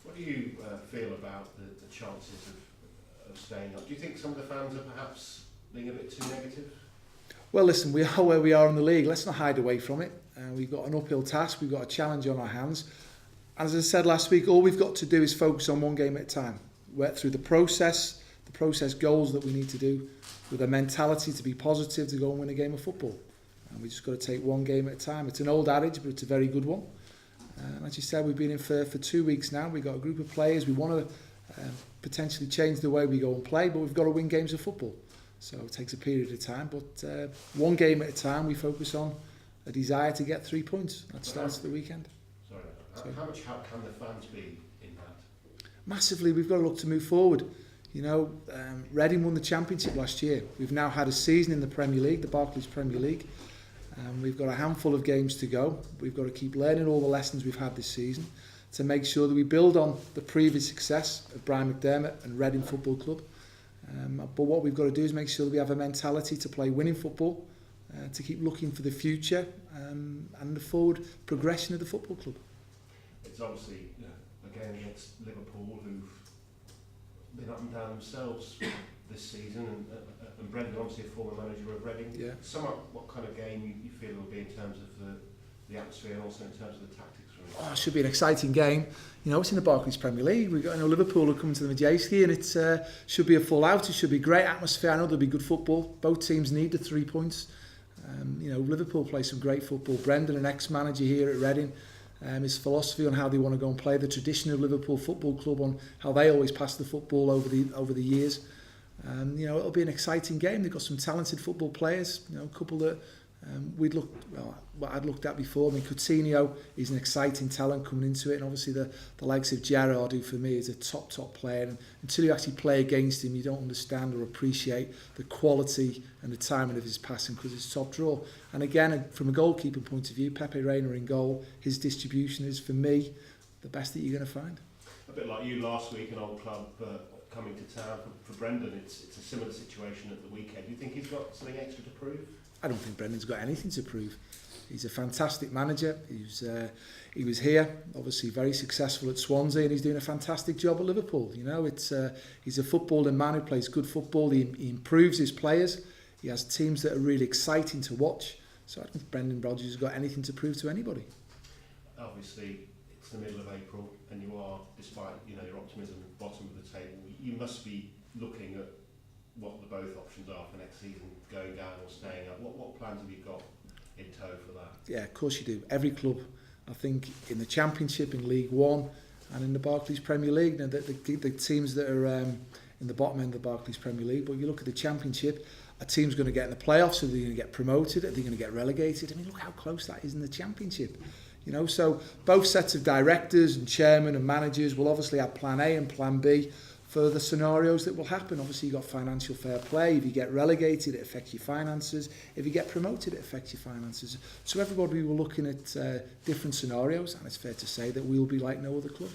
What do you feel about the chances of staying up? Do you think some of the fans are perhaps being a bit too negative? Well, listen, we are where we are in the league. Let's not hide away from it. We've got an uphill task. We've got a challenge on our hands. As I said last week, all we've got to do is focus on one game at a time. Work through the process goals that we need to do, with a mentality to be positive to go and win a game of football. And we just got to take one game at a time. It's an old adage, but it's a very good one. As you said, we've been in for 2 weeks now. We've got a group of players. We want to potentially change the way we go and play, but we've got to win games of football. So it takes a period of time, but one game at a time, we focus on a desire to get 3 points. That starts at the weekend. Sorry, how much help can the fans be in that? Massively. We've got to look to move forward. You know, Reading won the Championship last year. We've now had a season in the Premier League, the Barclays Premier League. We've got a handful of games to go. We've got to keep learning all the lessons we've had this season to make sure that we build on the previous success of Brian McDermott and Reading Football Club. But what we've got to do is make sure that we have a mentality to play winning football, to keep looking for the future and the forward progression of the football club. It's obviously a game against Liverpool, who've been up and down themselves this season, and Brendan, obviously a former manager of Reading. Yeah. Sum up what kind of game you feel it will be in terms of the atmosphere and also in terms of the tactics. Really. It should be an exciting game. You know, it's in the Barclays Premier League. We've got Liverpool are coming to the Majesty, and it should be a full out. It should be great atmosphere. I know there'll be good football. Both teams need the 3 points. You know, Liverpool play some great football. Brendan, an ex-manager here at Reading, his philosophy on how they want to go and play, the tradition of Liverpool Football Club, on how they always pass the football over the years. You know, it'll be an exciting game. They've got some talented football players. You know, a couple that what I'd looked at before. I mean, Coutinho is an exciting talent coming into it, and obviously the likes of Gerrard, who for me is a top player. And until you actually play against him, you don't understand or appreciate the quality and the timing of his passing, because it's top draw. And again, from a goalkeeping point of view, Pepe Reina in goal, his distribution is, for me, the best that you're going to find. A bit like you last week, an old club coming to town. For Brendan, it's a similar situation at the weekend. Do you think he's got something extra to prove? I don't think Brendan's got anything to prove. He's a fantastic manager. He was here, obviously very successful at Swansea, and he's doing a fantastic job at Liverpool. You know, he's a footballing man who plays good football. He improves his players. He has teams that are really exciting to watch. So I don't think Brendan Rodgers has got anything to prove to anybody. Obviously, it's the middle of April, and you are, despite your optimism at the bottom of the table, you must be looking at what the both options are for next season, going down or staying up. What plans have you got in tow for that? Yeah, of course you do. Every club, I think, in the Championship, in League One, and in the Barclays Premier League, now the teams that are in the bottom end of the Barclays Premier League, but you look at the Championship, a team's going to get in the playoffs, so they're going to get promoted, are they going to get relegated? I mean, look how close that is in the Championship. You know, so both sets of directors and chairmen and managers will obviously have plan A and plan B for the scenarios that will happen. Obviously, you've got financial fair play. If you get relegated, it affects your finances. If you get promoted, it affects your finances. So everybody will be looking at different scenarios, and it's fair to say that we'll be like no other club.